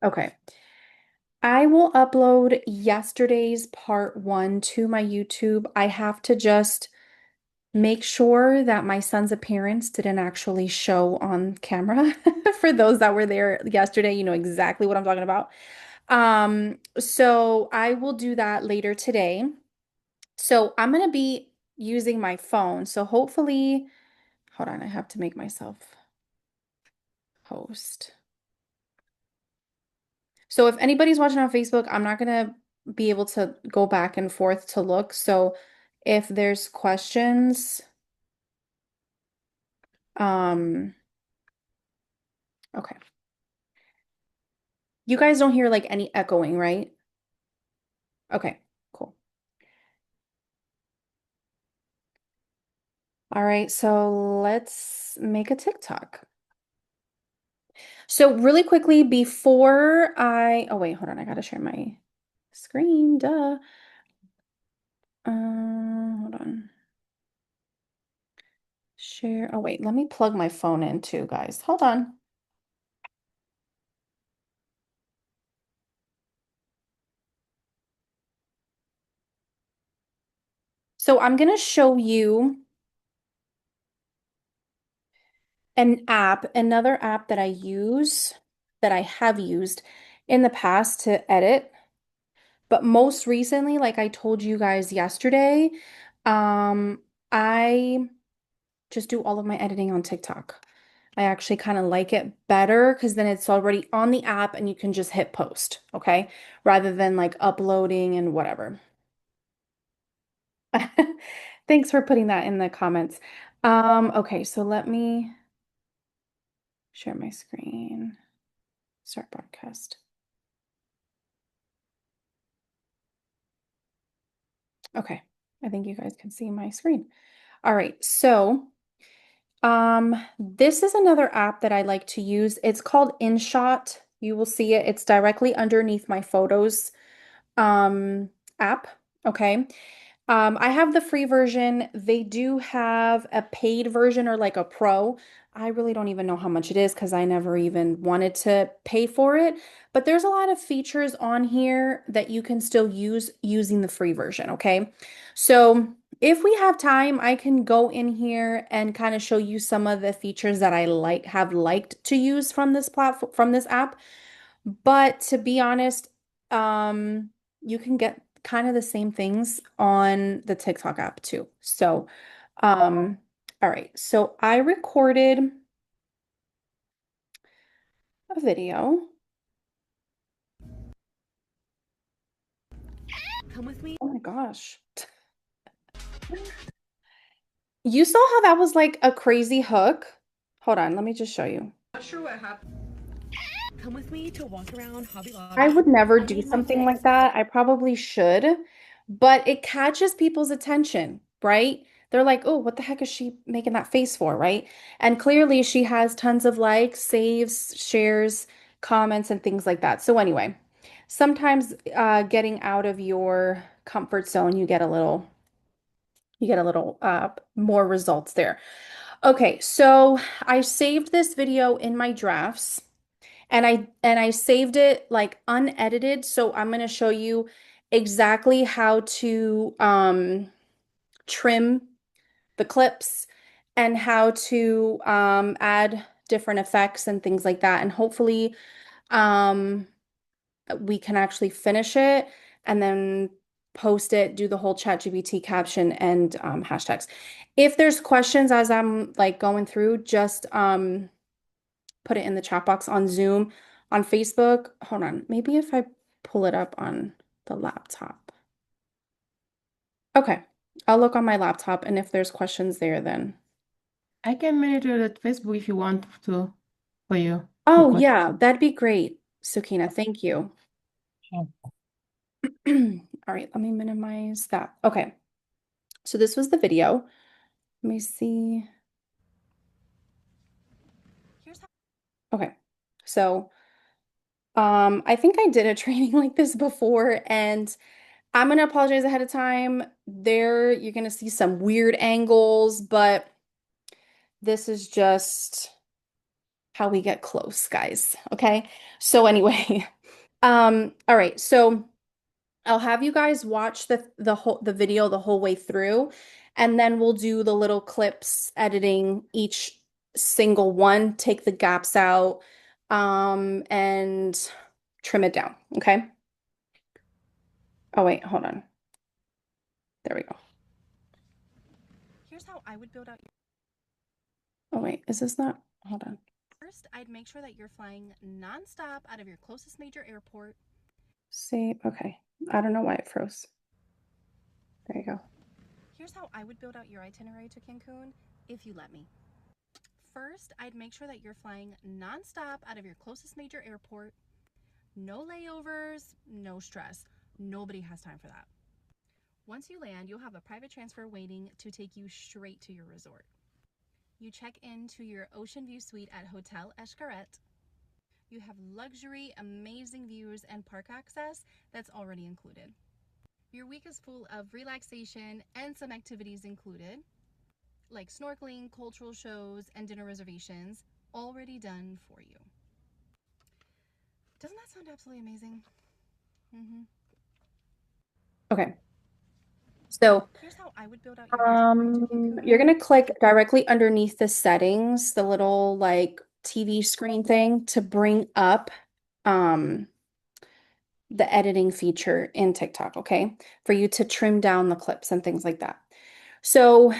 Okay. I will upload yesterday's part one to my YouTube. I have to just make sure that my son's appearance didn't actually show on camera. For those that were there yesterday, you know exactly what I'm talking about. So I will do that later today. So I'm gonna be using my phone. So hopefully, hold on, I have to make myself host. So if anybody's watching on Facebook, I'm not gonna be able to go back and forth to look. So if there's questions, um, okay. You guys don't hear like any echoing, right? Okay, cool. All right, so let's make a TikTok. So really quickly before oh wait, hold on, I gotta share my screen, duh. Hold on. Share, oh wait, let me plug my phone in too, guys. Hold on. So I'm gonna show you another app that I use, that I have used in the past to edit. But most recently, like I told you guys yesterday, I just do all of my editing on TikTok. I actually kind of like it better because then it's already on the app and you can just hit post, okay? Rather than like uploading and whatever. Thanks for putting that in the comments. Okay, so let me share my screen. Start broadcast. Okay, I think you guys can see my screen. All right, so this is another app that I like to use. It's called InShot. You will see it. It's directly underneath my photos app. Okay. I have the free version. They do have a paid version or like a pro. I really don't even know how much it is because I never even wanted to pay for it. But there's a lot of features on here that you can still use using the free version. Okay. So if we have time, I can go in here and kind of show you some of the features that I have liked to use from this platform, from this app. But to be honest, you can get kind of the same things on the TikTok app too. So, all right. So I recorded a video. Come with me. Oh my gosh. You saw how that was like a crazy hook? Hold on, let me just show you. Not sure what happened. Come with me to walk around Hobby I Lobby. would never I do made my something like picks. that. I probably should, but it catches people's attention, right? They're like, oh, what the heck is she making that face for, right? And clearly she has tons of likes, saves, shares, comments, and things like that. So anyway, sometimes getting out of your comfort zone, you get a little more results there. Okay, so I saved this video in my drafts. And I saved it like unedited, so I'm going to show you exactly how to trim the clips and how to add different effects and things like that. And hopefully um, we can actually finish it and then post it, do the whole ChatGPT caption and hashtags. If there's questions as I'm like going through, just put it in the chat box on Zoom, on Facebook. Hold on. Maybe if I pull it up on the laptop. Okay. I'll look on my laptop, and if there's questions there, then. I can manage it at Facebook if you want to for you for Oh, questions. yeah, that'd be great, Sukina. Thank you. Sure. All right, let me minimize that. Okay. So this was the video. Let me see. Okay. So, I think I did a training like this before, and I'm gonna apologize ahead of time. There, you're gonna see some weird angles, but this is just how we get close, guys. Okay. So anyway, all right. So I'll have you guys watch the video the whole way through, and then we'll do the little clips editing each single one, take the gaps out, and trim it down. Okay. Oh wait, hold on. There we go. Here's how I would build out your. Oh wait, is this not? Hold on. First, I'd make sure that you're flying nonstop out of your closest major airport. See, okay. I don't know why it froze. There you go. Here's how I would build out your itinerary to Cancun if you let me. First, I'd make sure that you're flying nonstop out of your closest major airport. No layovers, no stress. Nobody has time for that. Once you land, you'll have a private transfer waiting to take you straight to your resort. You check into your ocean view suite at Hotel Xcaret. You have luxury, amazing views, and park access that's already included. Your week is full of relaxation and some activities included, like snorkeling, cultural shows, and dinner reservations, already done for you. Doesn't that sound absolutely amazing? Okay. So, Here's how I would build out your itinerary to you're Cancun. gonna click directly underneath the settings, the little like TV screen thing to bring up the editing feature in TikTok, okay? For you to trim down the clips and things like that. So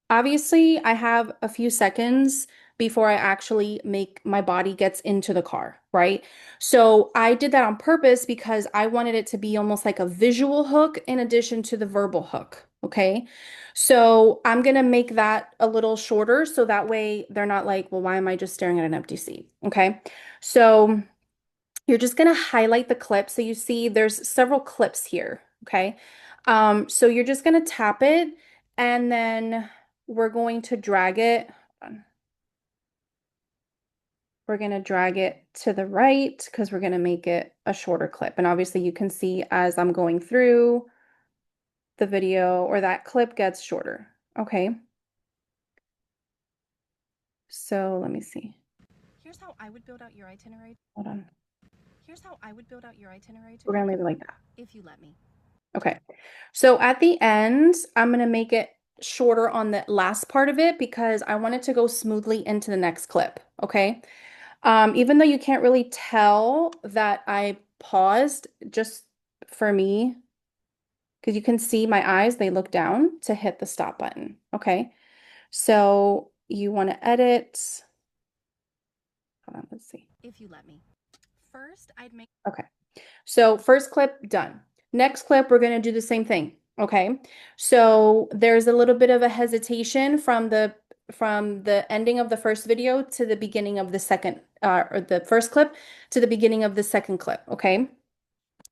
obviously I have a few seconds before I actually make my body gets into the car, right? So I did that on purpose because I wanted it to be almost like a visual hook in addition to the verbal hook, okay? So I'm gonna make that a little shorter so that way they're not like, well, why am I just staring at an empty seat? Okay. So you're just going to highlight the clip. So you see there's several clips here, okay? So you're just going to tap it and then we're going to drag it. Hold on. We're going to drag it to the right because we're going to make it a shorter clip. And obviously you can see as I'm going through the video or that clip gets shorter, okay? So let me see. Here's how I would build out your itinerary. Hold on. Here's how I would build out your itinerary to We're going to leave it like Cancun that. if you let me. Okay. So at the end, I'm going to make it shorter on the last part of it because I want it to go smoothly into the next clip. Okay. Even though you can't really tell that I paused just for me, because you can see my eyes, they look down to hit the stop button. Okay. So you want to edit. Hold on, let's see. If you let me. First, I'd make. Okay. So first clip done. Next clip, we're going to do the same thing. Okay. So there's a little bit of a hesitation from the ending of the first video to the beginning of the second or the first clip to the beginning of the second clip. Okay.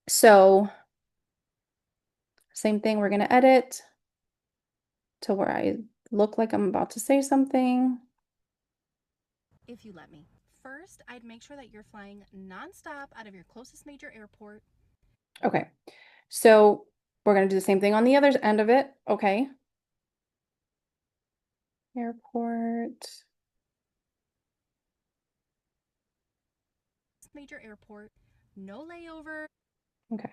So same thing, we're going to edit to where I look like I'm about to say something. If you let me. First, I'd make sure that you're flying nonstop out of your closest major airport. Okay. So we're going to do the same thing on the other end of it. Okay. Airport. Major airport. No layover. Okay.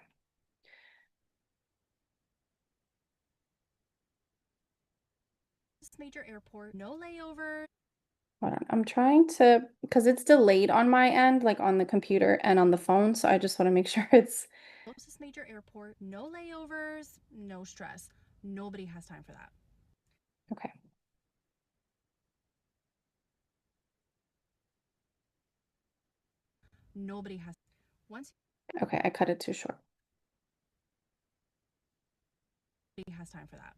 Major airport. No layover. Hold on. I'm trying to, because it's delayed on my end, like on the computer and on the phone. So I just want to make sure it's Closest major airport. No layovers. No stress. Nobody has time for that. okay. Nobody has. Once Okay, I cut it too short. nobody has time for that.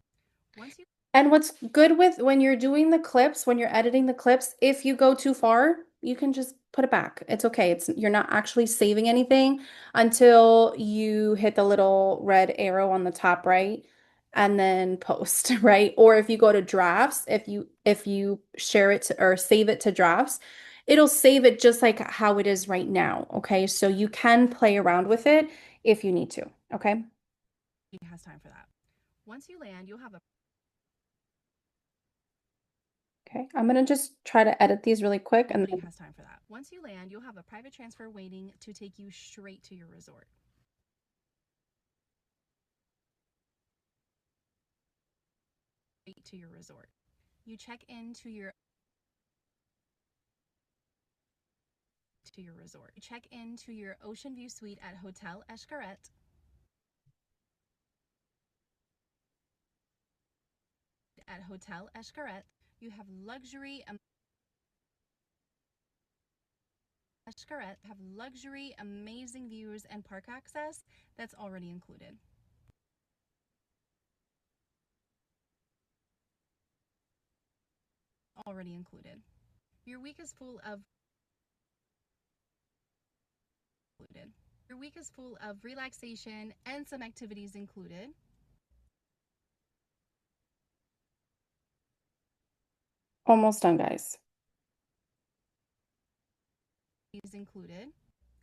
Once you. And what's good with when you're doing the clips, when you're editing the clips, if you go too far, you can just put it back. It's okay. You're not actually saving anything until you hit the little red arrow on the top right and then post, right? Or if you go to drafts, if you share it to, or save it to drafts, it'll save it just like how it is right now, okay? So you can play around with it if you need to, okay? Has time for that. Once you land, you'll have a Okay, I'm gonna just try to edit these really quick and Nobody then has time for that. Once you land, you'll have a private transfer waiting to take you straight to your resort. To your resort. You check into your resort. You check into your ocean view suite at Hotel Escaret. At Hotel Escaret, you have luxury amazing views and park access that's already included. Your week is full of relaxation and some activities included. almost done, guys.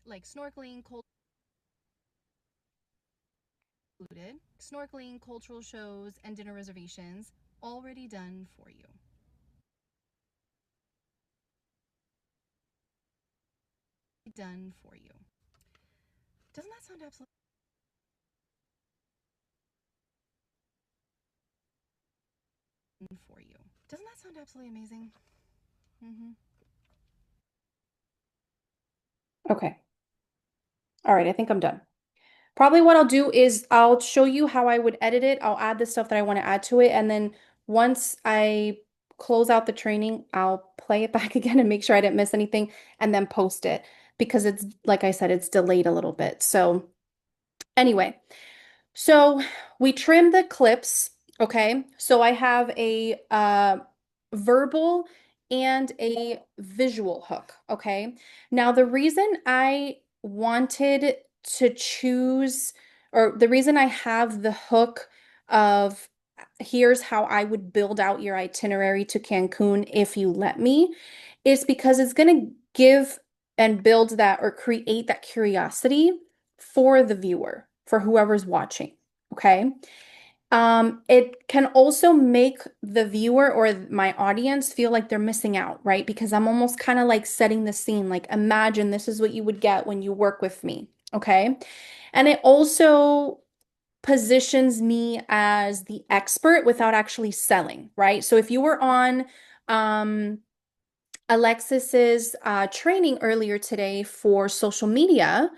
Like snorkeling, cultural shows, and dinner reservations already done for you. Doesn't that sound absolutely amazing? Okay. All right, I think I'm done. Probably what I'll do is I'll show you how I would edit it. I'll add the stuff that I want to add to it. And then once I close out the training, I'll play it back again and make sure I didn't miss anything and then post it because it's, like I said, it's delayed a little bit. So anyway, so we trimmed the clips, okay? So I have a verbal and a visual hook, okay? Now the reason I wanted to choose, or the reason I have the hook of here's how I would build out your itinerary to Cancun if you let me, is because it's going to give and build that or create that curiosity for the viewer, for whoever's watching, okay? It can also make the viewer or my audience feel like they're missing out, right? Because I'm almost kind of like setting the scene, like imagine this is what you would get when you work with me, okay? And it also positions me as the expert without actually selling, right? So if you were on Alexis's training earlier today for social media,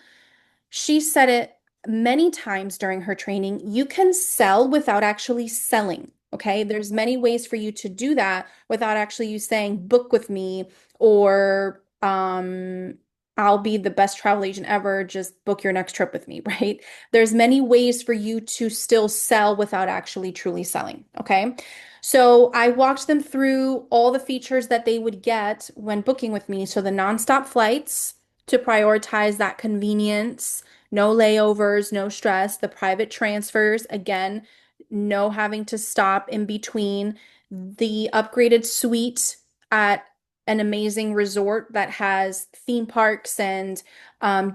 she said it many times during her training. You can sell without actually selling. Okay. There's many ways for you to do that without actually you saying book with me or I'll be the best travel agent ever. Just book your next trip with me, right? There's many ways for you to still sell without actually truly selling. Okay. So I walked them through all the features that they would get when booking with me. So the nonstop flights to prioritize that convenience, no layovers, no stress, the private transfers, again, no having to stop in between, the upgraded suite at an amazing resort that has theme parks and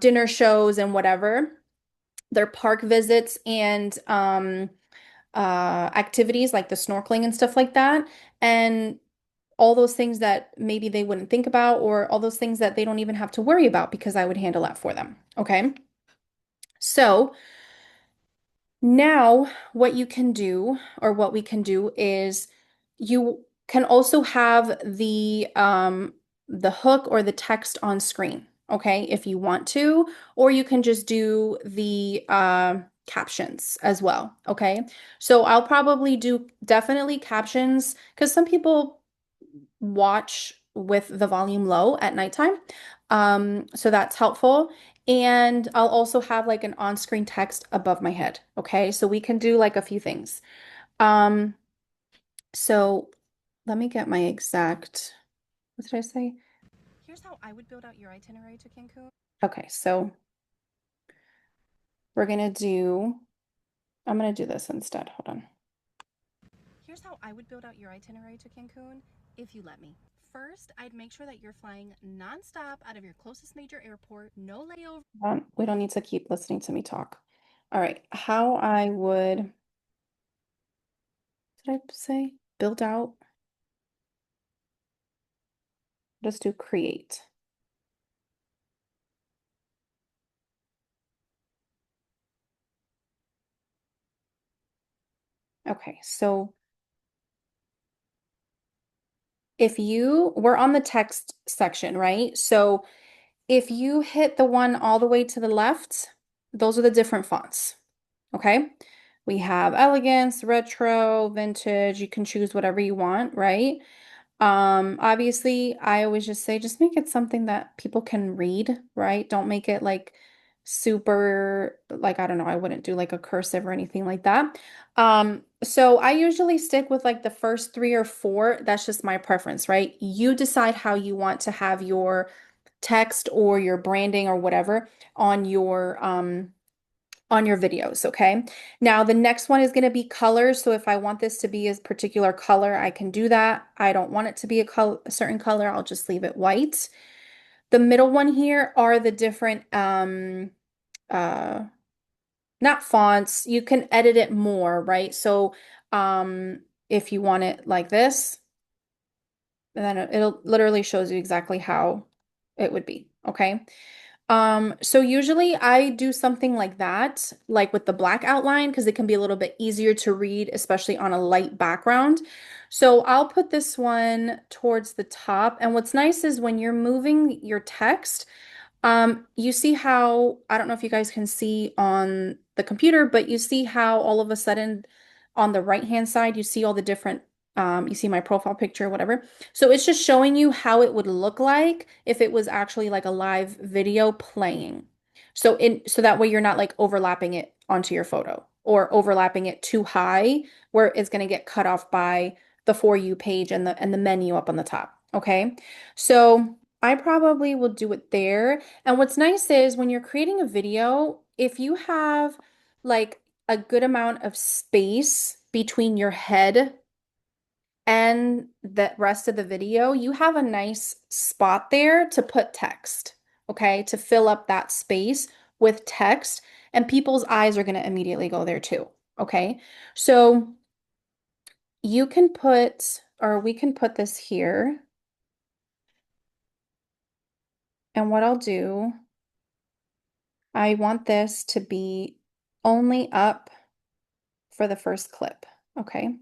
dinner shows and whatever, their park visits and activities like the snorkeling and stuff like that. And all those things that maybe they wouldn't think about, or all those things that they don't even have to worry about because I would handle that for them. Okay. So now what you can do, or what we can do is you can also have the hook or the text on screen, okay, if you want to, or you can just do the captions as well, okay? So I'll probably do definitely captions because some people watch with the volume low at nighttime. So that's helpful. And I'll also have like an on-screen text above my head. Okay. So we can do like a few things. Um, so let me get my exact, what did I say? Here's how I would build out your itinerary to Cancun. Okay. So we're going to do, I'm going to do this instead. Hold on. Here's how I would build out your itinerary to Cancun if you let me. First, I'd make sure that you're flying nonstop out of your closest major airport, no layover. We don't need to keep listening to me talk. All right. How I would, did I say build out? Just do create. Okay, so we're on the text section, right? So if you hit the one all the way to the left, those are the different fonts. Okay. We have elegance, retro, vintage. You can choose whatever you want, right? Obviously, I always just say just make it something that people can read, right? Don't make it like super, like, I don't know, I wouldn't do like a cursive or anything like that. So I usually stick with like the first three or four. That's just my preference, right? You decide how you want to have your text or your branding or whatever on your videos, okay? Now the next one is going to be colors. So if I want this to be a particular color, I can do that. I don't want it to be a certain color, I'll just leave it white. The middle one here are the different uh not fonts. You can edit it more, right? So if you want it like this, then it'll literally shows you exactly how it would be, okay? So usually I do something like that, like with the black outline, because it can be a little bit easier to read, especially on a light background. So I'll put this one towards the top. And what's nice is when you're moving your text, you see how, I don't know if you guys can see on the computer, but you see how all of a sudden on the right-hand side, you see all the different, you see my profile picture, whatever. So it's just showing you how it would look like if it was actually like a live video playing. So that way you're not like overlapping it onto your photo or overlapping it too high where it's going to get cut off by the For You page and the menu up on the top. Okay. So I probably will do it there. And what's nice is when you're creating a video, if you have like a good amount of space between your head and the rest of the video, you have a nice spot there to put text, okay? To fill up that space with text, and people's eyes are going to immediately go there too, okay? So you can put, or we can put this here. And what I'll do, I want this to be only up for the first clip, okay?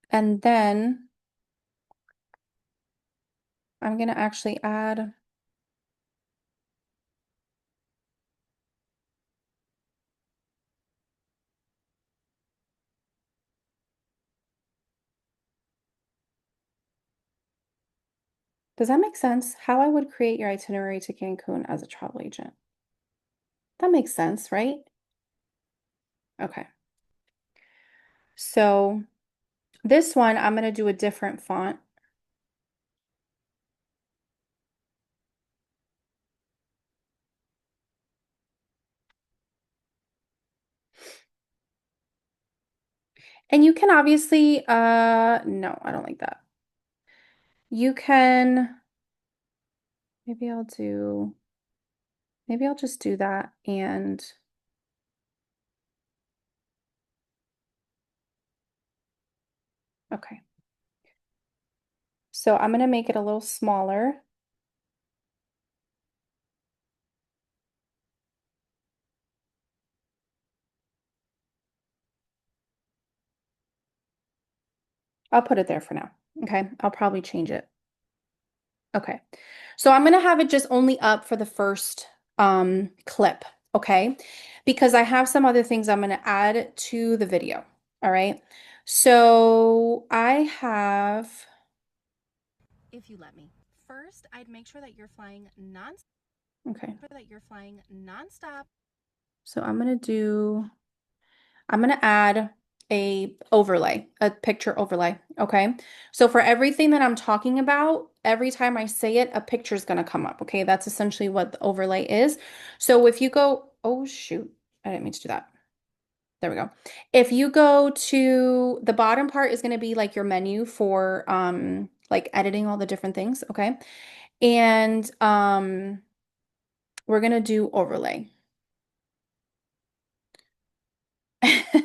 And then I'm going to actually add, does that make sense? How I would create your itinerary to Cancun as a travel agent. That makes sense, right? Okay. So this one, I'm going to do a different font. And you can obviously, no, I don't like that. You can, maybe maybe I'll just do that and, okay. So I'm going to make it a little smaller. I'll put it there for now. Okay. I'll probably change it. Okay. So I'm going to have it just only up for the first clip. Okay. Because I have some other things I'm going to add to the video. All right. So I have, If you let me. First, I'd make sure that you're flying okay. nonstop. So I'm going to add a picture overlay. Okay. So for everything that I'm talking about, every time I say it, a picture is going to come up. Okay. That's essentially what the overlay is. So if you go, oh shoot, I didn't mean to do that. There we go. If you go to the bottom part is going to be like your menu for like editing all the different things. Okay. And we're going to do overlay.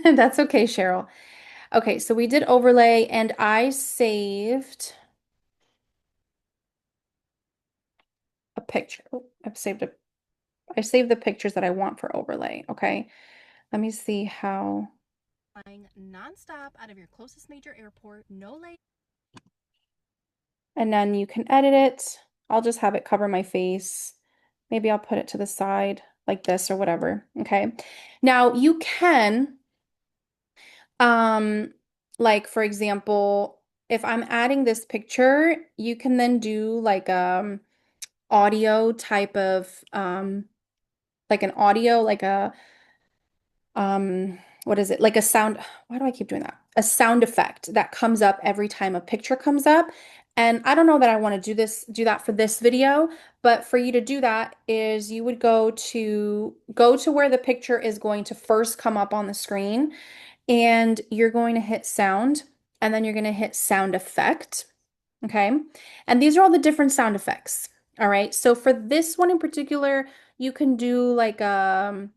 That's okay, Cheryl. Okay, so we did overlay and I saved a picture. Oh, I saved the pictures that I want for overlay. Okay. Let me see how. Flying nonstop out of your closest major airport, no lay. And then you can edit it. I'll just have it cover my face. Maybe I'll put it to the side like this or whatever. Okay. Now you can, um, like for example, if I'm adding this picture, you can then do like audio type of like an audio, like a what is it? Like a sound, why do I keep doing that? A sound effect that comes up every time a picture comes up. And I don't know that I want to do that for this video, but for you to do that is you would go to where the picture is going to first come up on the screen, and you're going to hit sound, and then you're going to hit sound effect. Okay. And these are all the different sound effects. All right. So for this one in particular, you can do like a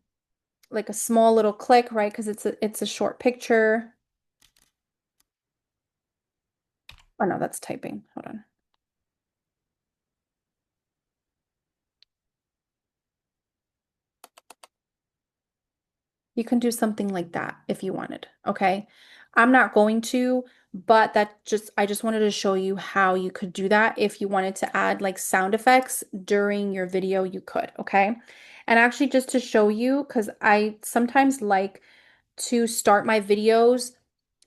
small little click, right? Because it's a short picture. Oh no, that's typing. Hold on. You can do something like that if you wanted, okay? I'm not going to, but I just wanted to show you how you could do that. If you wanted to add like sound effects during your video, you could, okay? And actually just to show you, because I sometimes like to start my videos,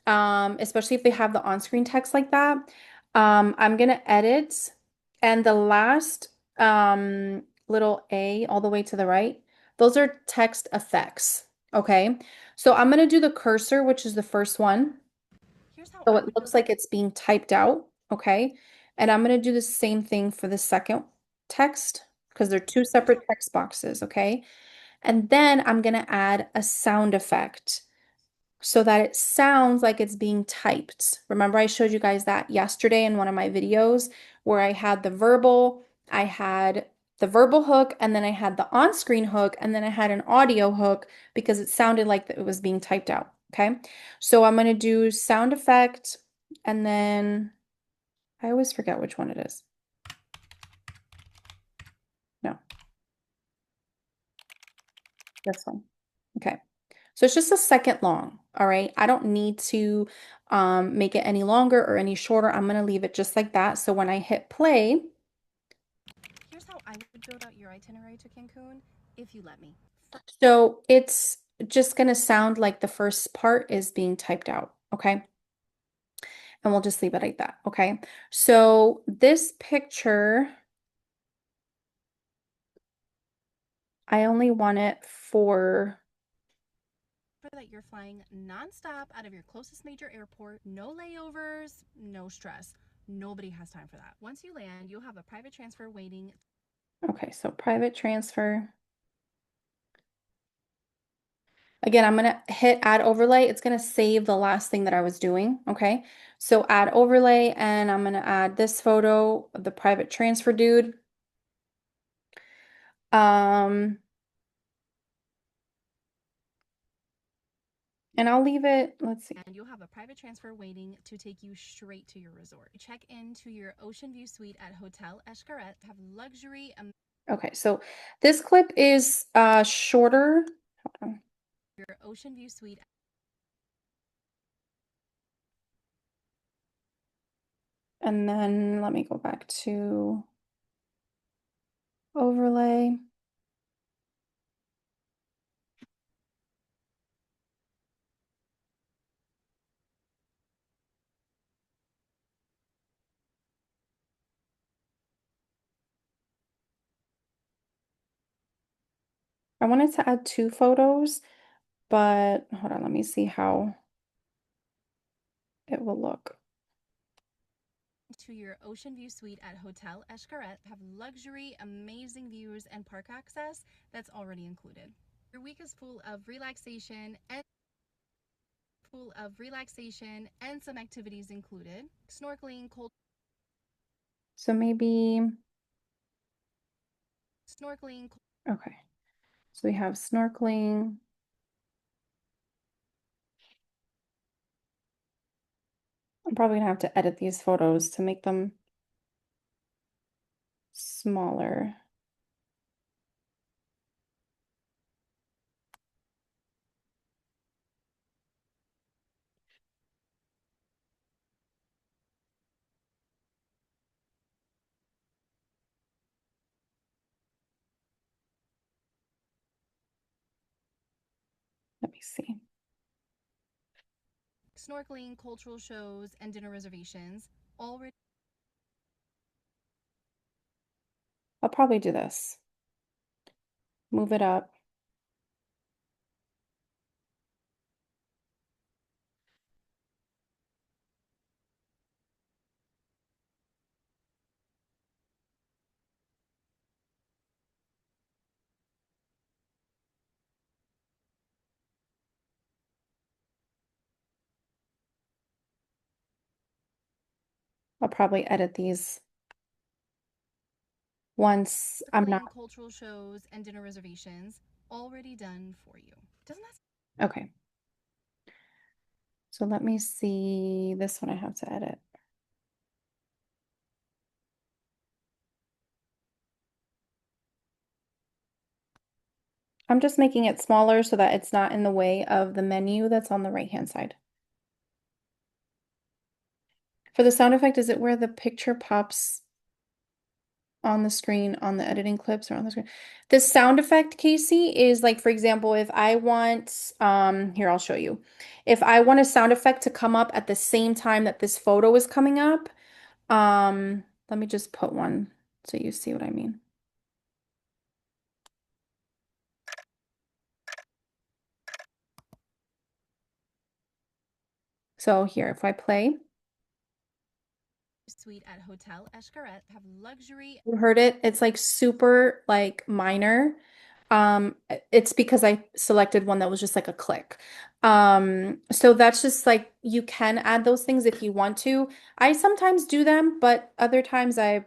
especially if they have the on-screen text like that. I'm gonna edit, and the last little A all the way to the right, those are text effects. Okay, so I'm gonna do the cursor, which is the first one. Here's how So I it would looks like it's being typed out. Okay, and I'm gonna do the same thing for the second text because they're two here's how separate text boxes. Okay, and then I'm gonna add a sound effect so that it sounds like it's being typed. Remember, I showed you guys that yesterday in one of my videos where I had the verbal hook, and then I had the on-screen hook, and then I had an audio hook because it sounded like it was being typed out. Okay. So I'm going to do sound effect, and then I always forget which one it is. No, this one. Okay. So it's just a second long, all right? I don't need to make it any longer or any shorter. I'm gonna leave it just like that. So when I hit play, Here's how I would build out your itinerary to Cancun if you let me. so it's just gonna sound like the first part is being typed out, okay? And we'll just leave it like that, okay? So this picture, I only want it for, That you're flying nonstop out of your closest major airport, no layovers, no stress. Nobody has time for that. Once you land, you'll have a private transfer waiting. okay, so private transfer. Again, I'm gonna hit add overlay. It's gonna save the last thing that I was doing. Okay. So add overlay, and I'm gonna add this photo of the private transfer dude. Um, and I'll leave it, let's see. And you'll have a private transfer waiting to take you straight to your resort. Check into your ocean view suite at Hotel Escaret. Have luxury. Okay, so this clip is shorter. Hold on. Your ocean view suite. And then let me go back to overlay. I wanted to add two photos, but hold on, let me see how it will look. To your ocean view suite at Hotel Escaret. Have luxury, amazing views, and park access that's already included. Your week is full of relaxation and some activities included. Snorkeling, cold So maybe, snorkeling, okay. So we have snorkeling. I'm probably gonna have to edit these photos to make them smaller. Let me see. Snorkeling, cultural shows, and dinner reservations already. I'll probably do this. Move it up. I'll probably edit these once I'm not. Snorkeling, cultural shows, and dinner reservations already done for you. Doesn't that Okay. So let me see. This one I have to edit. I'm just making it smaller so that it's not in the way of the menu that's on the right-hand side. For the sound effect, is it where the picture pops on the screen on the editing clips or on the screen? The sound effect, Casey, is like, for example, if I want, here, I'll show you. If I want a sound effect to come up at the same time that this photo is coming up, let me just put one so you see what I mean. So here, if I play, suite at Hotel Escaret have luxury. you heard it. It's like super like minor. It's because I selected one that was just like a click. So that's just like you can add those things if you want to. I sometimes do them, but other times I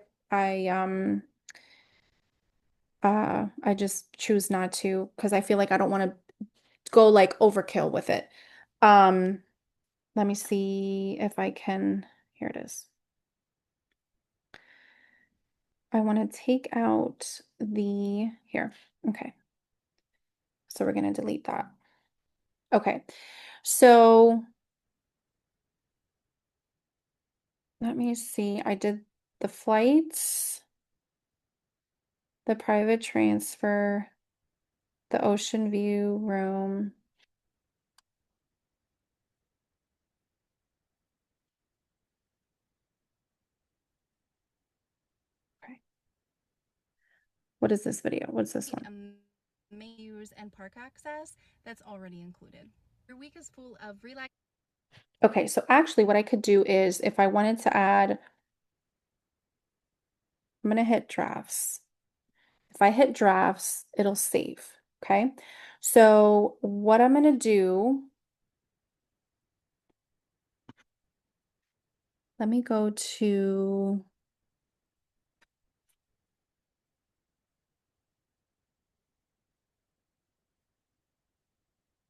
just choose not to because I feel like I don't want to go like overkill with it. Um, Let me see if I can. Here it is. I want to take out the here. Okay. So we're going to delete that. Okay. So let me see. I did the flights, the private transfer, the ocean view room. Okay. What is this video? What's this one? Menus and park access that's already included. Your week is full of relax. Okay, so actually what I could do is if I wanted to add, I'm gonna hit drafts. If I hit drafts, it'll save. Okay. So what I'm gonna do, let me go to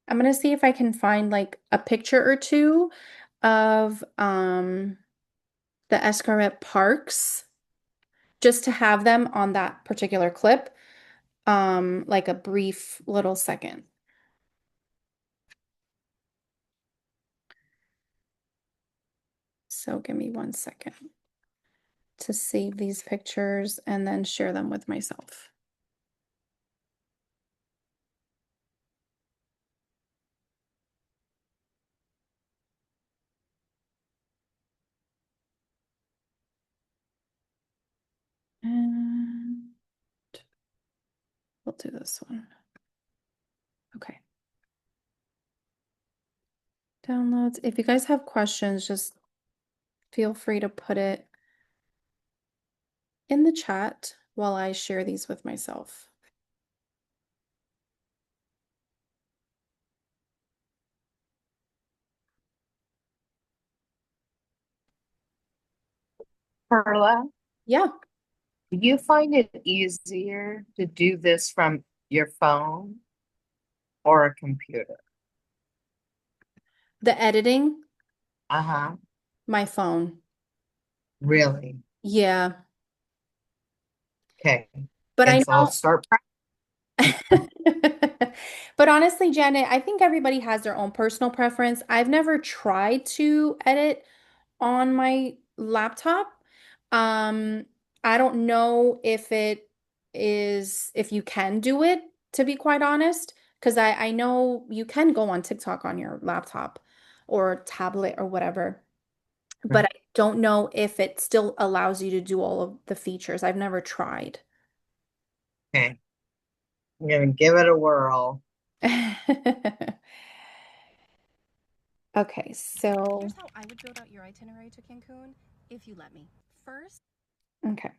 I'm gonna see if I can find like a picture or two of the Escarret parks just to have them on that particular clip, like a brief little second. So give me 1 second to save these pictures and then share them with myself. And we'll do this one. Okay. Downloads. If you guys have questions, just feel free to put it in the chat while I share these with myself. Carla, Yeah. do you find it easier to do this from your phone or a computer? The editing, Uh-huh. My phone. Really? Yeah. Okay. But I Guess I'll know start. But honestly, Janet, I think everybody has their own personal preference. I've never tried to edit on my laptop. Um, I don't know if you can do it, to be quite honest, because I know you can go on TikTok on your laptop or tablet or whatever, but I don't know if it still allows you to do all of the features. I've never tried. Okay. I'm gonna give it a whirl. Okay, so, Here's how I would build out your itinerary to Cancun if you let me. First, okay.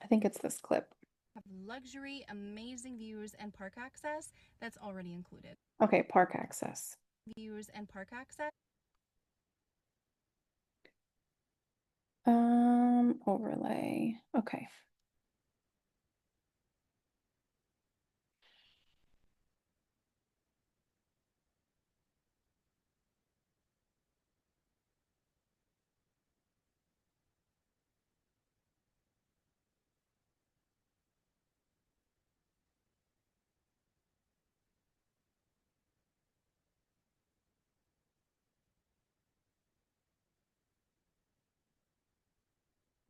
I think it's this clip. have luxury, amazing views, and park access that's already included. Okay, park access. Views and park access. Overlay. Okay.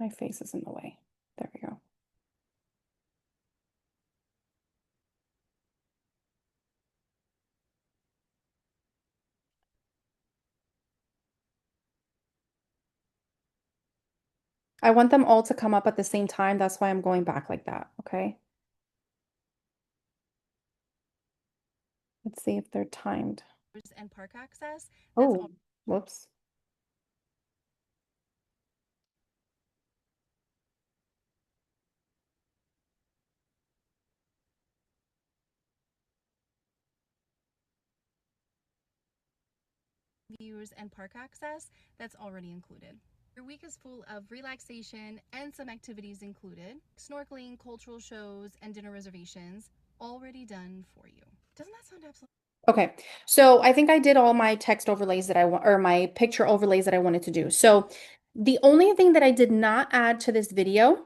My face is in the way. There we go. I want them all to come up at the same time. That's why I'm going back like that. Okay. Let's see if they're timed. And park access that's Oh, whoops. views and park access that's already included. Your week is full of relaxation and some activities included. Snorkeling, cultural shows, and dinner reservations already done for you. Doesn't that sound absolutely Okay. So I think I did all my text overlays that I want, or my picture overlays that I wanted to do. So the only thing that I did not add to this video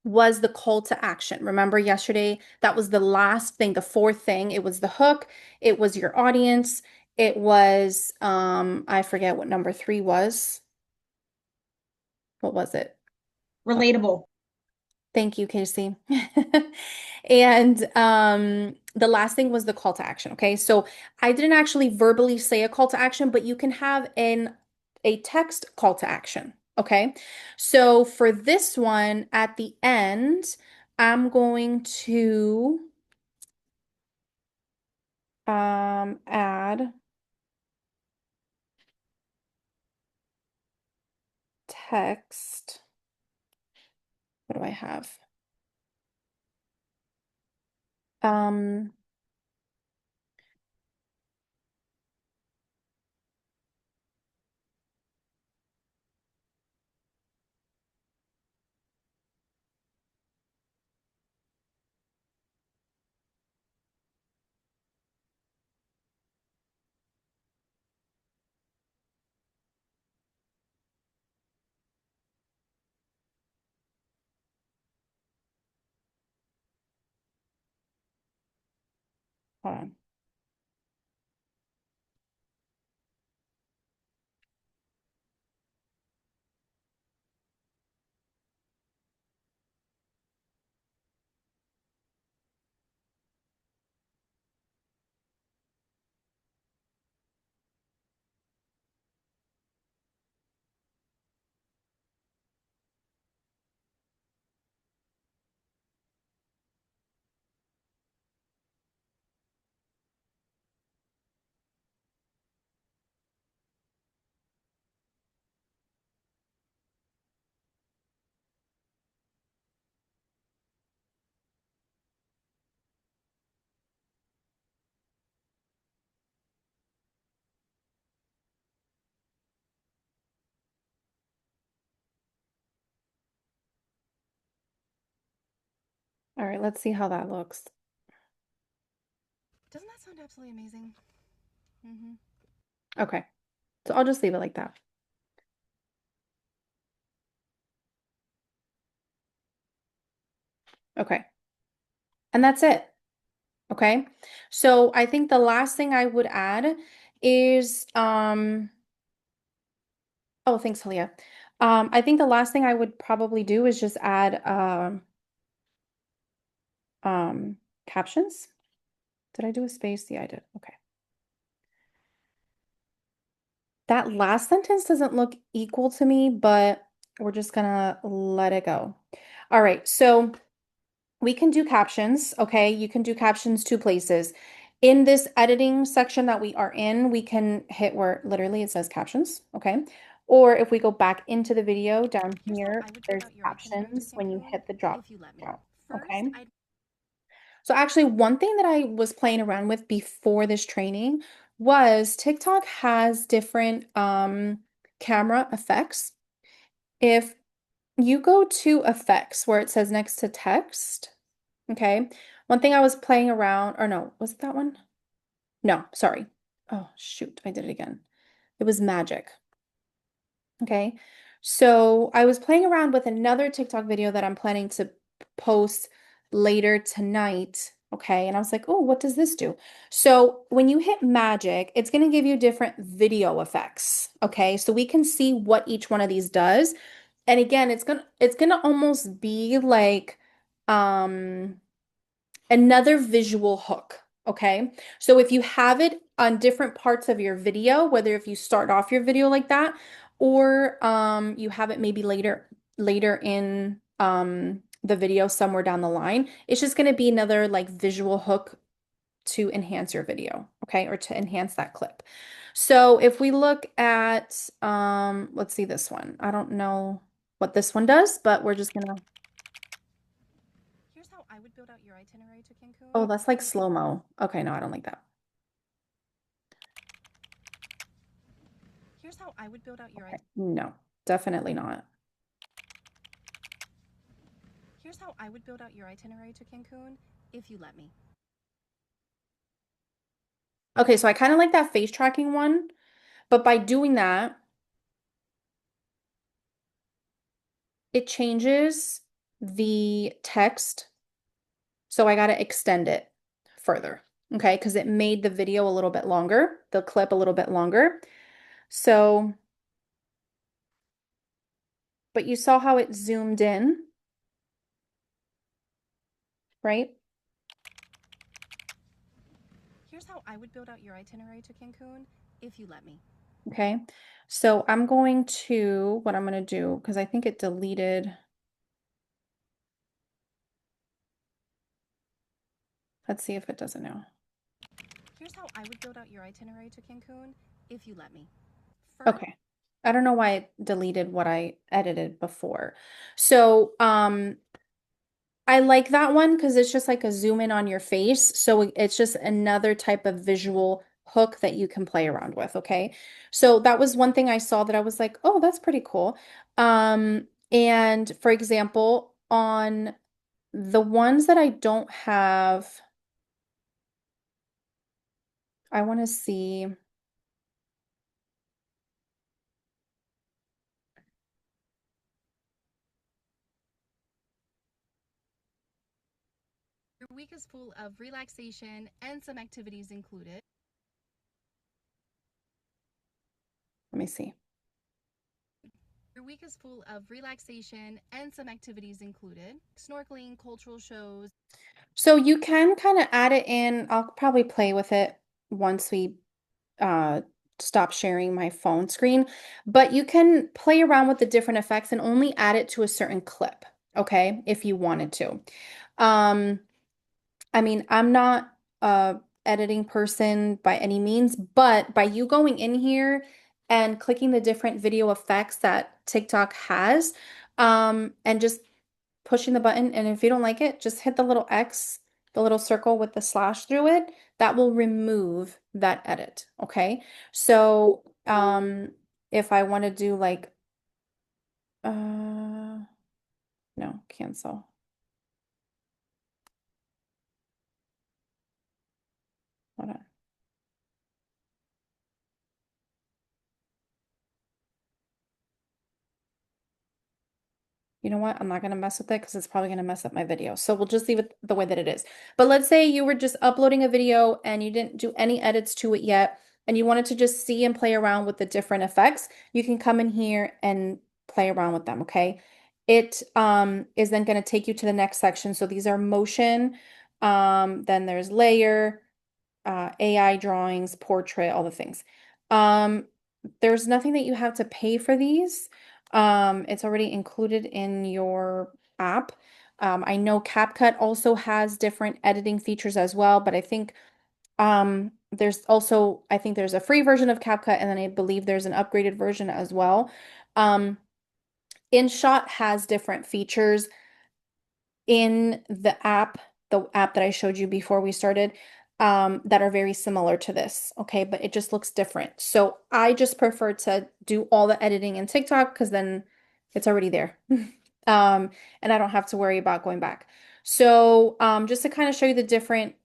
was the call to action. Remember yesterday, that was the last thing, the fourth thing. It was the hook, it was your audience, it was I forget what number 3 was. What was it? Relatable. Thank you, Casey. And the last thing was the call to action. Okay, so I didn't actually verbally say a call to action, but you can have a text call to action. Okay, so for this one at the end, I'm going to add text. What do I have? Um, hold on. All right, let's see how that looks. Doesn't that sound absolutely amazing? Mm-hmm. Okay. So I'll just leave it like that. Okay. And that's it. Okay. So I think the last thing I would add is, oh, thanks, Talia. I think the last thing I would probably do is just add, um, captions. Did I do a space? Yeah, I did. Okay. That last sentence doesn't look equal to me, but we're just gonna let it go. All right, so we can do captions, okay? You can do captions two places. In this editing section that we are in, we can hit where literally it says captions, okay? Or if we go back into the video down Here's how here, I would build there's out your itinerary to captions when you Cancun hit the drop if you let me. down, First, okay? I'd So actually, one thing that I was playing around with before this training was TikTok has different camera effects. If you go to effects where it says next to text, okay, one thing I was playing around, or no, was it that one? No, sorry. Oh, shoot, I did it again. It was magic. Okay. So I was playing around with another TikTok video that I'm planning to post later tonight. Okay. And I was like, oh, what does this do? So when you hit magic, it's going to give you different video effects. Okay. So we can see what each one of these does. And again, it's gonna almost be like another visual hook. Okay. So if you have it on different parts of your video, whether if you start off your video like that, or you have it maybe later in the video somewhere down the line, it's just going to be another like visual hook to enhance your video, okay, or to enhance that clip. So if we look at let's see this one. I don't know what this one does, but we're just gonna, here's how I would build out your itinerary to Cancun. oh, that's like slow-mo. Okay, no, I don't like that. Here's how I would build out your Okay, no, definitely not. Here's how I would build out your itinerary to Cancun if you let me. Okay, so I kind of like that face tracking one, but by doing that, it changes the text. So I got to extend it further, okay? Because it made the video a little bit longer, the clip a little bit longer. So, but you saw how it zoomed in, right? Here's how I would build out your itinerary to Cancun if you let me. Okay. So I'm going to, what I'm going to do, because I think it deleted. Let's see if it does it now. Here's how I would build out your itinerary to Cancun if you let me. Okay. I don't know why it deleted what I edited before. So, I like that one because it's just like a zoom in on your face. So it's just another type of visual hook that you can play around with. Okay. So that was one thing I saw that I was like, oh, that's pretty cool. And for example, on the ones that I don't have, I want to see. Your week is full of relaxation and some activities included. Let me see. Your week is full of relaxation and some activities included. Snorkeling, cultural shows. So you can kind of add it in. I'll probably play with it once we uh stop sharing my phone screen, but you can play around with the different effects and only add it to a certain clip, okay, if you wanted to. Um, I mean, I'm not a editing person by any means, but by you going in here and clicking the different video effects that TikTok has, and just pushing the button, and if you don't like it, just hit the little X, the little circle with the slash through it. That will remove that edit, okay? So, if I want to do like, no, cancel. Hold on. You know what? I'm not going to mess with it because it's probably going to mess up my video. So we'll just leave it the way that it is. But let's say you were just uploading a video and you didn't do any edits to it yet, and you wanted to just see and play around with the different effects. You can come in here and play around with them, okay? It is then going to take you to the next section. So these are motion, then there's layer, AI drawings, portrait, all the things. Um, there's nothing that you have to pay for these. It's already included in your app. I know CapCut also has different editing features as well, but I think there's also, I think there's a free version of CapCut, and then I believe there's an upgraded version as well. InShot has different features in the app that I showed you before we started, that are very similar to this, okay? But it just looks different. So I just prefer to do all the editing in TikTok because then it's already there. And I don't have to worry about going back. So just to kind of show you the different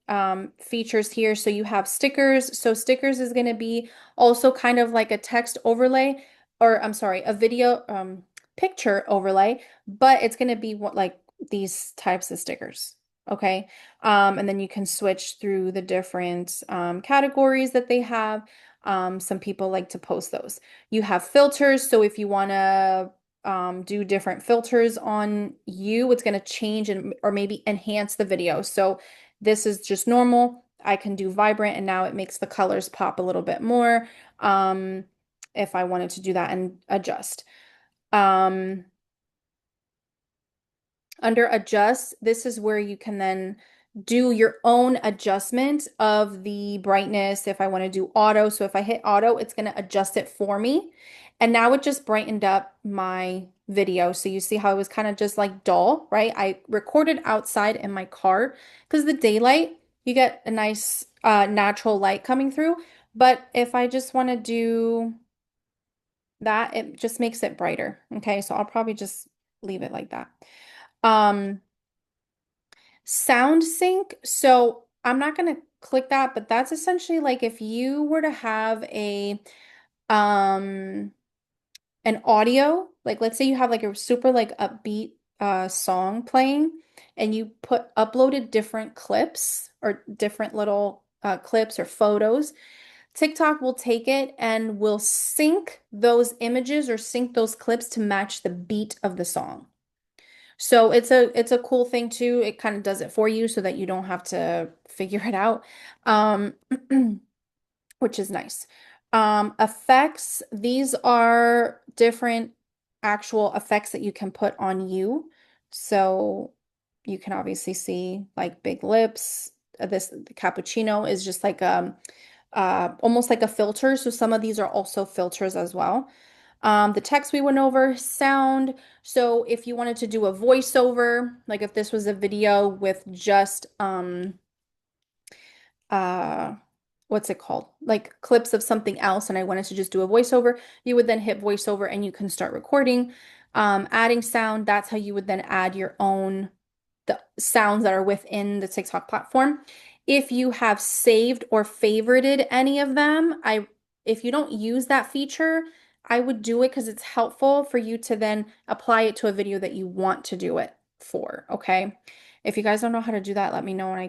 features here. So you have stickers. So stickers is going to be also kind of like a text overlay, or I'm sorry, a video picture overlay, but it's going to be what like these types of stickers. Okay. And then you can switch through the different categories that they have. Some people like to post those. You have filters. So if you want to do different filters on you, it's going to change and or maybe enhance the video. So this is just normal. I can do vibrant, and now it makes the colors pop a little bit more. If I wanted to do that and adjust. Under adjust, this is where you can then do your own adjustment of the brightness if I want to do auto. So if I hit auto, it's going to adjust it for me. And now it just brightened up my video. So you see how it was kind of just like dull, right? I recorded outside in my car because the daylight, you get a nice natural light coming through. But if I just want to do that, it just makes it brighter. Okay, so I'll probably just leave it like that. Um, Sound sync. So I'm not going to click that, but that's essentially like if you were to have a um an audio, like let's say you have like a super like upbeat song playing, and you put uploaded different clips or different little clips or photos. TikTok will take it and will sync those images or sync those clips to match the beat of the song. So it's a cool thing too. It kind of does it for you so that you don't have to figure it out. Um, which is nice. Effects, these are different actual effects that you can put on you. So you can obviously see like big lips. This the cappuccino is just like almost like a filter. So some of these are also filters as well. The text we went over, sound. So if you wanted to do a voiceover, like if this was a video with just uh what's it called? Like clips of something else, and I wanted to just do a voiceover, you would then hit voiceover and you can start recording. Adding sound, that's how you would then add your own the sounds that are within the TikTok platform. If you have saved or favorited any of them, if you don't use that feature, I would do it because it's helpful for you to then apply it to a video that you want to do it for, okay? If you guys don't know how to do that, let me know and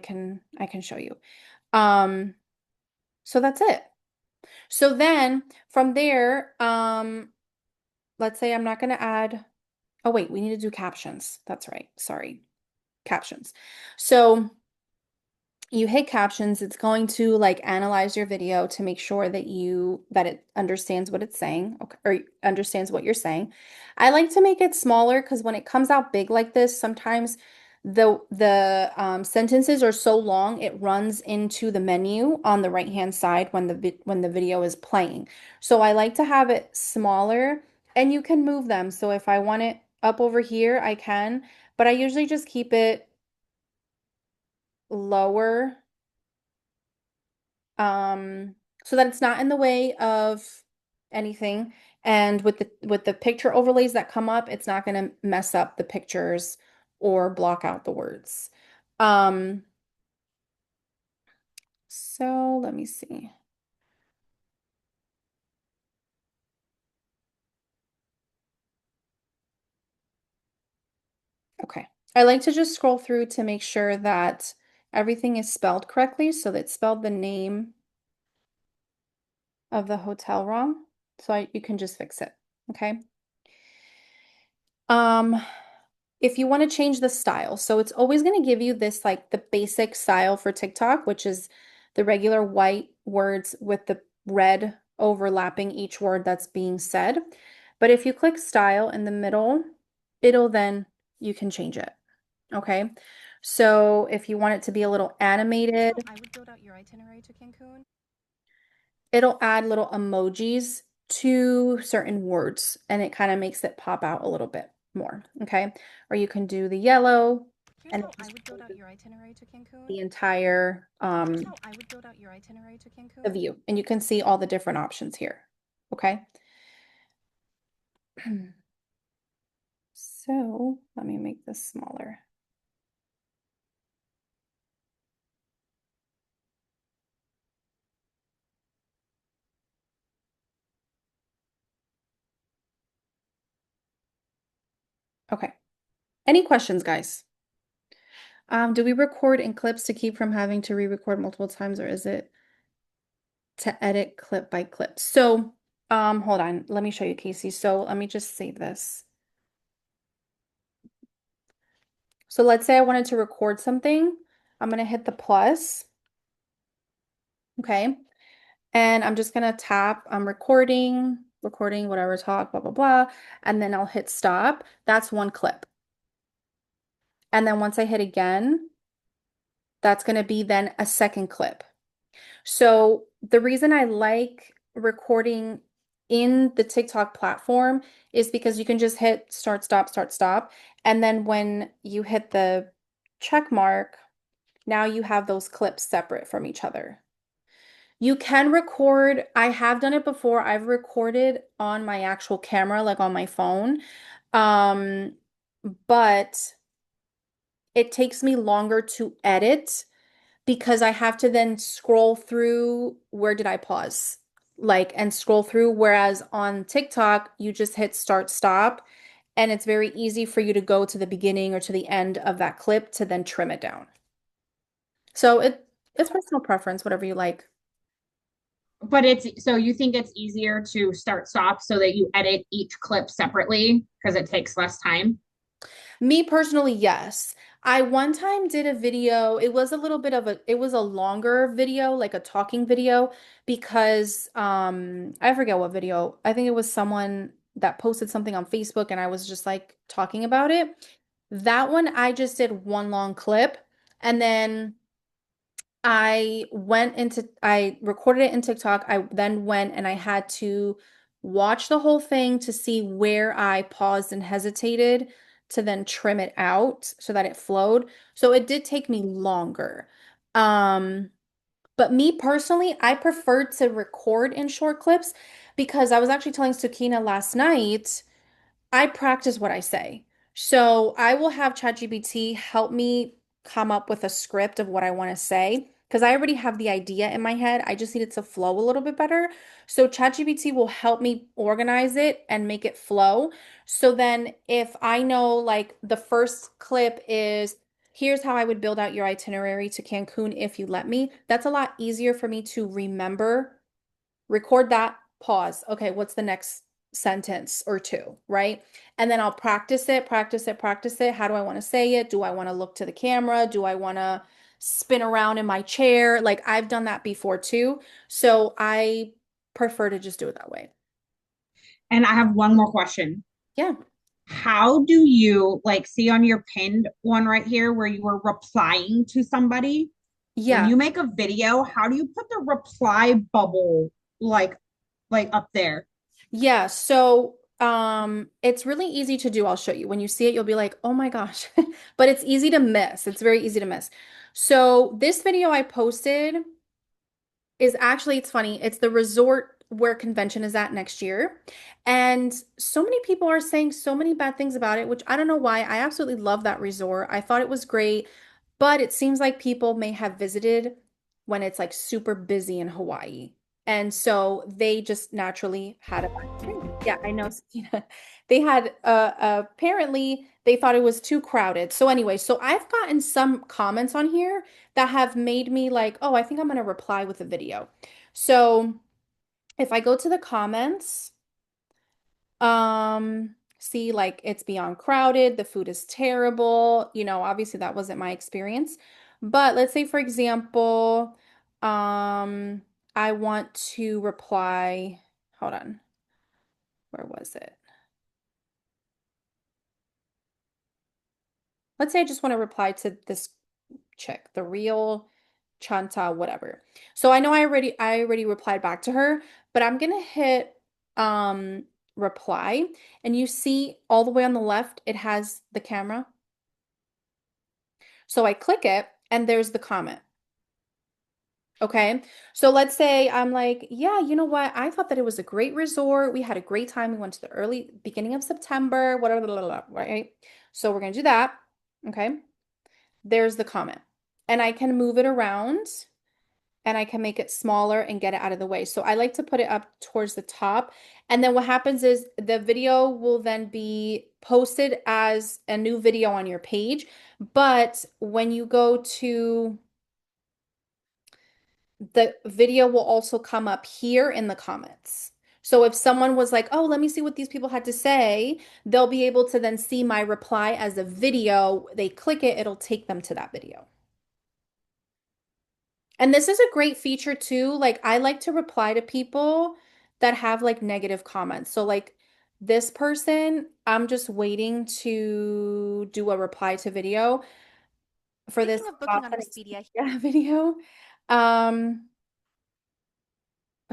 I can show you. Um, so that's it. So then from there, let's say I'm not going to add, oh wait, we need to do captions. That's right. Sorry. Captions. So you hit captions, it's going to like analyze your video to make sure that it understands what it's saying, okay, or understands what you're saying. I like to make it smaller because when it comes out big like this, sometimes the sentences are so long it runs into the menu on the right hand side when the video is playing. So I like to have it smaller, and you can move them. So if I want it up over here, I can, but I usually just keep it lower, um, so that it's not in the way of anything. And with the picture overlays that come up, it's not going to mess up the pictures or block out the words. Um, so let me see. Okay. I like to just scroll through to make sure that everything is spelled correctly, so that it spelled the name of the hotel wrong. So you can just fix it. Okay. Um, if you want to change the style, so it's always going to give you this like the basic style for TikTok, which is the regular white words with the red overlapping each word that's being said. But if you click style in the middle, it'll then you can change it. Okay. So if you want it to be a little animated, I would build out your itinerary to Cancun. it'll add little emojis to certain words and it kind of makes it pop out a little bit more. Okay. Or you can do the yellow Here's and how it I just would build out your itinerary to Cancun. the entire Here's how I would build out your itinerary to the Cancun. view. And you can see all the different options here. Okay. So let me make this smaller. Okay. Any questions, guys? Do we record in clips to keep from having to re-record multiple times, or is it to edit clip by clip? So, hold on. Let me show you, Casey. So let me just save this. So let's say I wanted to record something. I'm going to hit the plus. Okay. And I'm just going to tap, I'm recording, whatever, talk, blah, blah, blah. And then I'll hit stop. That's one clip. And then once I hit again, that's going to be then a second clip. So the reason I like recording in the TikTok platform is because you can just hit start, stop, start, stop. And then when you hit the check mark, now you have those clips separate from each other. You can record, I have done it before. I've recorded on my actual camera, like on my phone. Um, but it takes me longer to edit because I have to then scroll through where did I pause? Like, and scroll through. Whereas on TikTok, you just hit start, stop, and it's very easy for you to go to the beginning or to the end of that clip to then trim it down. So it's personal preference, whatever you like. But it's so you think it's easier to start stop so that you edit each clip separately because it takes less time. Me personally, yes. I one time did a video. It was a little bit of it was a longer video, like a talking video, because I forget what video. I think it was someone that posted something on Facebook and I was just like talking about it. That one I just did one long clip and then I recorded it in TikTok. I then went and I had to watch the whole thing to see where I paused and hesitated to then trim it out so that it flowed. So it did take me longer. Um, but me personally, I prefer to record in short clips because I was actually telling Sukina last night. I practice what I say. So I will have ChatGPT help me come up with a script of what I want to say because I already have the idea in my head. I just need it to flow a little bit better. So ChatGPT will help me organize it and make it flow. So then if I know like the first clip is here's how I would build out your itinerary to Cancun if you let me, that's a lot easier for me to remember, record that, pause. Okay, what's the next sentence or two, right? And then I'll practice it, practice it, practice it. How do I want to say it? Do I want to look to the camera? Do I want to spin around in my chair? Like I've done that before too. So I prefer to just do it that way. And I have one more question. Yeah. How do you like see on your pinned one right here where you were replying to somebody? When Yeah. you make a video, how do you put the reply bubble like up there? Yeah. So it's really easy to do. I'll show you. When you see it, you'll be like, oh my gosh. But it's easy to miss. It's very easy to miss. So this video I posted is actually, it's funny. It's the resort where convention is at next year. And so many people are saying so many bad things about it, which I don't know why. I absolutely love that resort. I thought it was great, but it seems like people may have visited when it's like super busy in Hawaii. And so they just naturally had a bad experience. Yeah, I know, Sakina. They had apparently they thought it was too crowded. So anyway, so I've gotten some comments on here that have made me like, oh, I think I'm gonna reply with a video. So if I go to the comments, see like it's beyond crowded, the food is terrible. You know, obviously that wasn't my experience. But let's say for example, I want to reply, hold on, where was it? Let's say I just want to reply to this chick, the real Chanta, whatever. So I know I already replied back to her, but I'm gonna hit reply, and you see all the way on the left, it has the camera. So I click it, and there's the comment. Okay. So let's say I'm like, yeah, you know what? I thought that it was a great resort. We had a great time. We went to the early beginning of September, whatever, blah, blah, blah, right? So we're gonna do that. Okay. There's the comment. And I can move it around and I can make it smaller and get it out of the way. So I like to put it up towards the top. And then what happens is the video will then be posted as a new video on your page. But when you go to the video will also come up here in the comments. So if someone was like, oh, let me see what these people had to say, they'll be able to then see my reply as a video. They click it, it'll take them to that video. And this is a great feature too. Like I like to reply to people that have like negative comments. So like this person, I'm just waiting to do a reply to video for this Thinking of booking on Expedia. video. Um,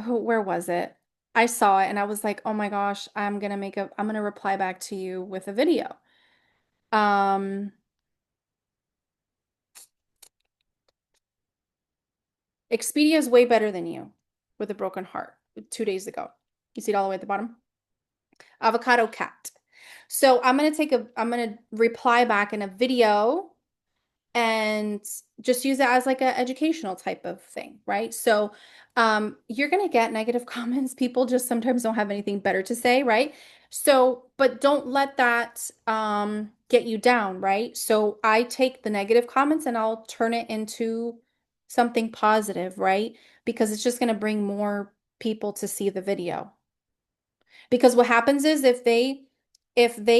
where was it? I saw it and I was like, oh my gosh, I'm gonna reply back to you with a video. Um, Expedia is way better than you with a broken heart 2 days ago. You see it all the way at the bottom? Avocado cat. So I'm gonna reply back in a video and just use it as like an educational type of thing, right? So you're gonna get negative comments. People just sometimes don't have anything better to say, right? So, but don't let that get you down, right? So I take the negative comments and I'll turn it into something positive, right? Because it's just gonna bring more people to see the video. Because what happens is if they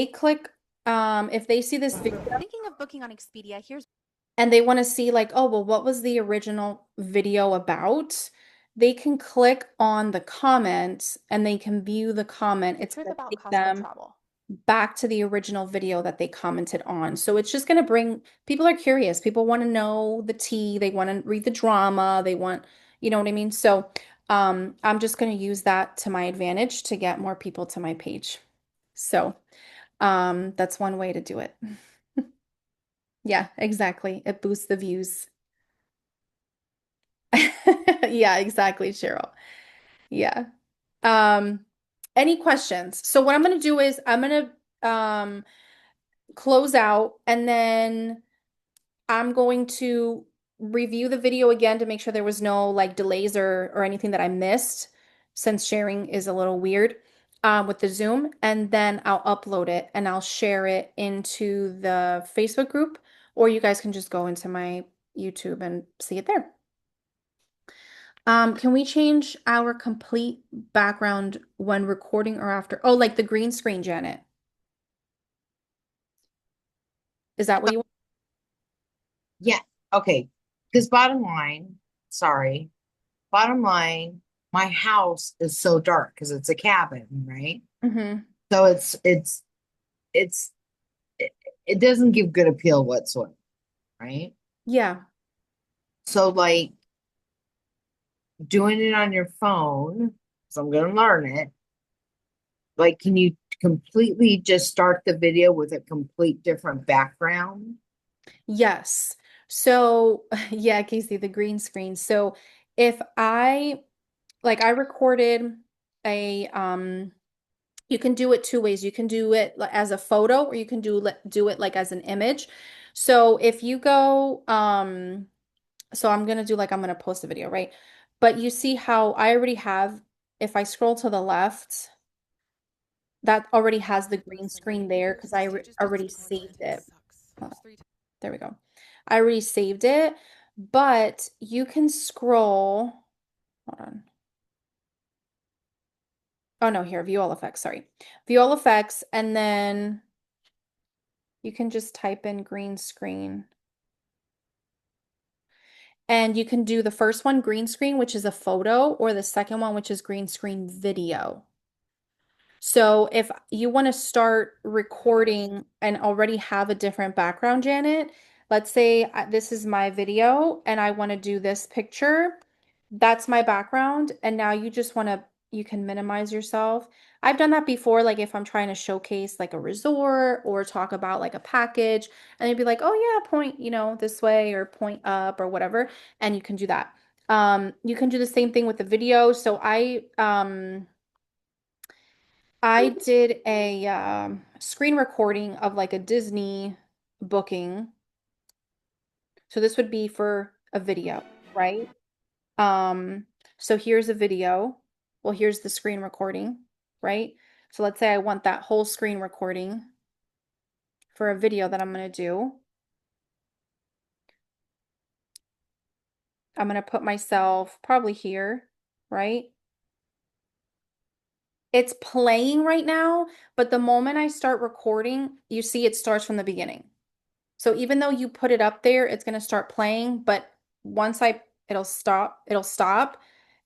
click if they see this video Thinking of booking on Expedia. Here's and they want to see like, oh, well, what was the original video about? They can click on the comment and they can view the comment. It's here's going to about take Costco them travel. back to the original video that they commented on. So it's just going to bring people are curious. People want to know the tea. They want to read the drama. They want, you know what I mean? So I'm just going to use that to my advantage to get more people to my page. So that's one way to do it. Yeah, exactly. It boosts the views. Yeah, exactly, Cheryl. Yeah. Um, any questions? So what I'm gonna do is I'm gonna close out and then I'm going to review the video again to make sure there was no like delays or anything that I missed since sharing is a little weird with the Zoom and then I'll upload it and I'll share it into the Facebook group or you guys can just go into my YouTube and see it there. Can we change our complete background when recording or after? Oh, like the green screen, Janet. Is that what you want? Yeah, okay. Because bottom line, my house is so dark because it's a cabin, right? Mm-hmm. So it's it, it doesn't give good appeal whatsoever, right? Yeah. So like doing it on your phone, so I'm gonna learn it. Like, can you completely just start the video with a complete different background? Yes. So, yeah, Casey, the green screen. So, if I recorded a you can do it two ways. You can do it as a photo or you can do it like as an image. So, if you go so I'm gonna post a video, right? But you see how I already have, if I scroll to the left, that already has the green screen there because I already saved it. Hold on. There we go. I already saved it, but you can scroll. Hold on. Oh no, here, view all effects, sorry. View all effects, and then you can just type in green screen. And you can do the first one, green screen, which is a photo, or the second one, which is green screen video. So if you want to start recording and already have a different background, Janet, let's say this is my video and I want to do this picture. That's my background. And now you just want to, you can minimize yourself. I've done that before, like if I'm trying to showcase like a resort or talk about like a package, and they'd be like, oh yeah, point, this way or point up or whatever. And you can do that. You can do the same thing with the video. So I did a screen recording of like a Disney booking. So this would be for a video, right? So here's a video. Well, here's the screen recording, right? So let's say I want that whole screen recording for a video that I'm going to do. I'm going to put myself probably here, right? It's playing right now, but the moment I start recording, you see it starts from the beginning. So even though you put it up there, it's going to start playing, but once it'll stop,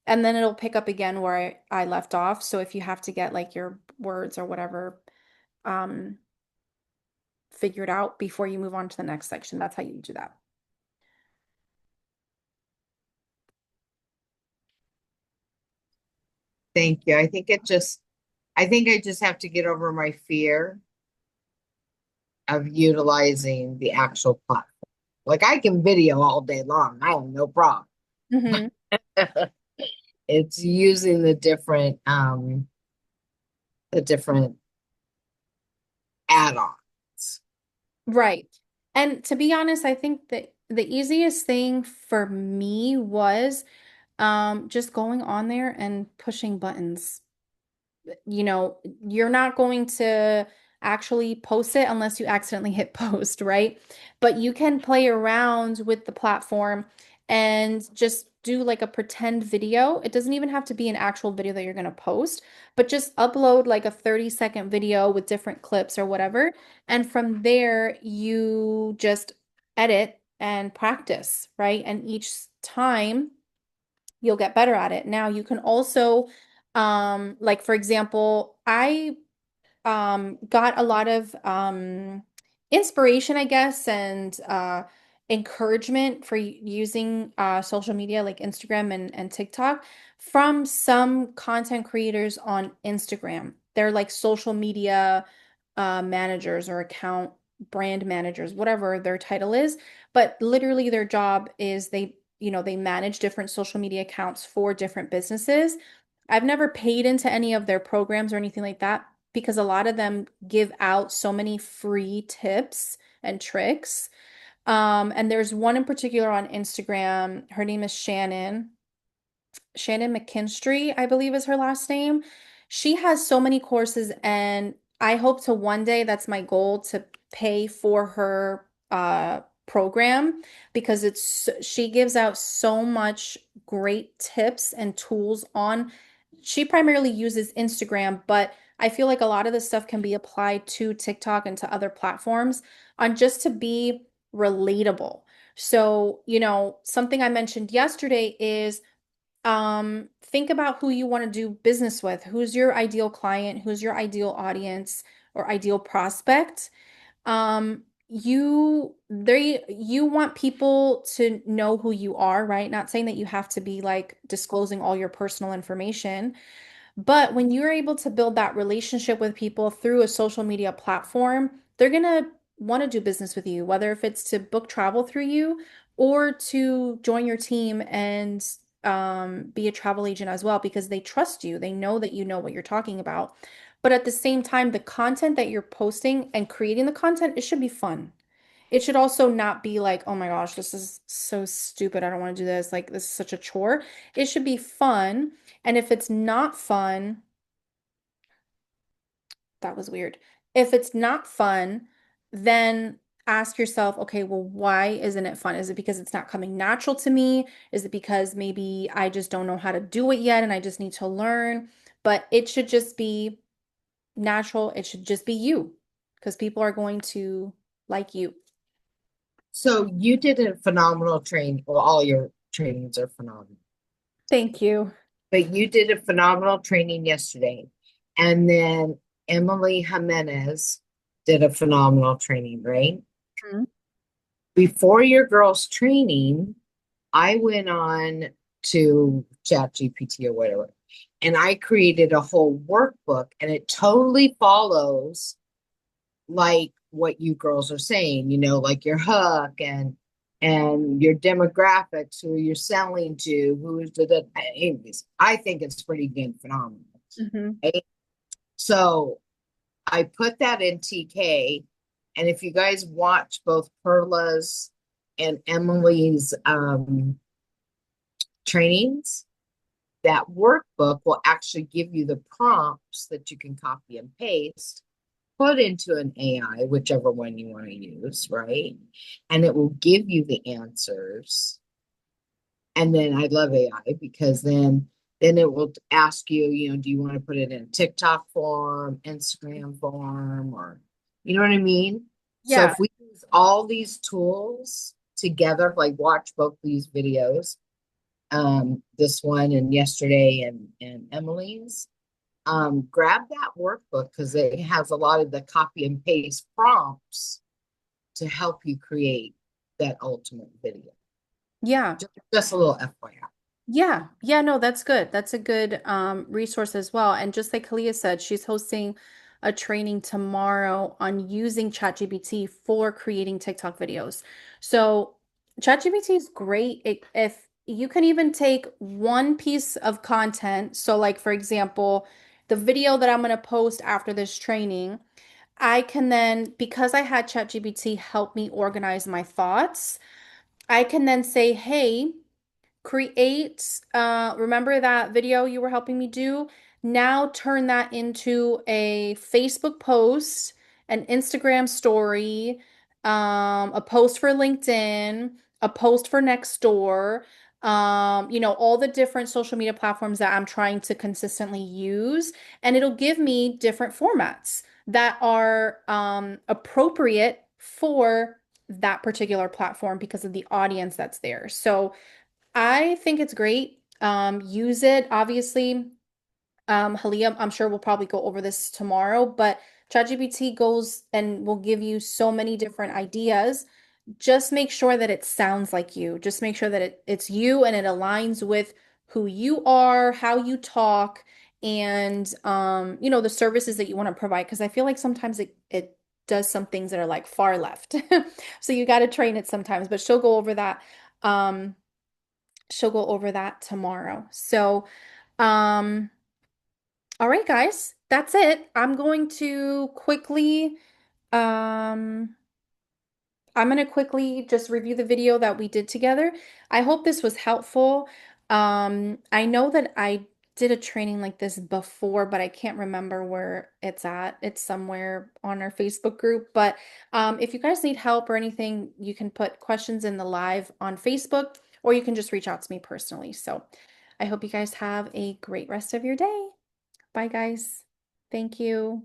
and then it'll pick up again where I left off. So if you have to get like your words or whatever um, figured out before you move on to the next section, that's how you do that. Thank you. I think I just have to get over my fear of utilizing the actual platform. Like I can video all day long. I have no problem. Mhm. It's using the different add-ons. Right. And to be honest, I think that the easiest thing for me was just going on there and pushing buttons. You're not going to actually post it unless you accidentally hit post, right? But you can play around with the platform and just do like a pretend video. It doesn't even have to be an actual video that you're going to post, but just upload like a 30-second video with different clips or whatever. And from there, you just edit and practice, right? And each time, you'll get better at it. Now you can also like for example, I got a lot of inspiration, I guess, and encouragement for using social media like Instagram and TikTok from some content creators on Instagram. They're like social media managers or account brand managers, whatever their title is. But literally their job is they manage different social media accounts for different businesses. I've never paid into any of their programs or anything like that because a lot of them give out so many free tips and tricks. And there's one in particular on Instagram. Her name is Shannon McKinstry, I believe is her last name. She has so many courses, and I hope to one day, that's my goal, to pay for her program because she gives out so much great tips and tools on. She primarily uses Instagram, but I feel like a lot of this stuff can be applied to TikTok and to other platforms on just to be relatable. So, something I mentioned yesterday is think about who you want to do business with. Who's your ideal client? Who's your ideal audience or ideal prospect? You want people to know who you are, right? Not saying that you have to be like disclosing all your personal information, but when you're able to build that relationship with people through a social media platform, they're gonna want to do business with you, whether if it's to book travel through you or to join your team and be a travel agent as well, because they trust you. They know that you know what you're talking about. But at the same time, the content that you're posting and creating the content, it should be fun. It should also not be like, oh my gosh, this is so stupid. I don't want to do this. Like, this is such a chore. It should be fun. And if it's not fun, that was weird. If it's not fun, then ask yourself, okay, well, why isn't it fun? Is it because it's not coming natural to me? Is it because maybe I just don't know how to do it yet and I just need to learn? But it should just be natural. It should just be you because people are going to like you. So you did a phenomenal train. Well, all your trainings are phenomenal, Thank you. but you did a phenomenal training yesterday. And then Emily Jimenez did a phenomenal training, right? Mhm. Before your girls' training, I went on to ChatGPT or whatever, and I created a whole workbook, and it totally follows like what you girls are saying, like your hook and your demographics, who you're selling to, who's anyways, I think it's pretty good, phenomenal. Mhm. Right? So I put that in TK, and if you guys watch both Perla's and Emily's trainings, that workbook will actually give you the prompts that you can copy and paste, put into an AI, whichever one you want to use, right? And it will give you the answers. And then I love AI because then it will ask you, do you want to put it in TikTok form, Instagram form, or you know what I mean? So Yeah. if we use all these tools together, like watch both these videos, this one and yesterday and Emily's, grab that workbook because it has a lot of the copy and paste prompts to help you create that ultimate video. Yeah. Just a little FYI. Yeah. Yeah, no, that's good. That's a good resource as well. And just like Kalia said, she's hosting a training tomorrow on using ChatGPT for creating TikTok videos. So ChatGPT is great. If you can even take one piece of content, so like for example, the video that I'm going to post after this training, I can then, because I had ChatGPT help me organize my thoughts, I can then say, hey, create, remember that video you were helping me do? Now turn that into a Facebook post, an Instagram story, a post for LinkedIn, a post for Nextdoor, all the different social media platforms that I'm trying to consistently use. And it'll give me different formats that are appropriate for that particular platform because of the audience that's there. So I think it's great. Use it. Obviously, Halia, I'm sure we'll probably go over this tomorrow, but ChatGPT goes and will give you so many different ideas. Just make sure that it sounds like you. Just make sure that it's you and it aligns with who you are, how you talk, and the services that you want to provide. Because I feel like sometimes it does some things that are like far left. So you got to train it sometimes, but she'll go over that. Um, she'll go over that tomorrow. So, um, all right, guys, that's it. Um, I'm going to quickly just review the video that we did together. I hope this was helpful. I know that I did a training like this before, but I can't remember where it's at. It's somewhere on our Facebook group. But if you guys need help or anything, you can put questions in the live on Facebook, or you can just reach out to me personally. So I hope you guys have a great rest of your day. Bye, guys. Thank you.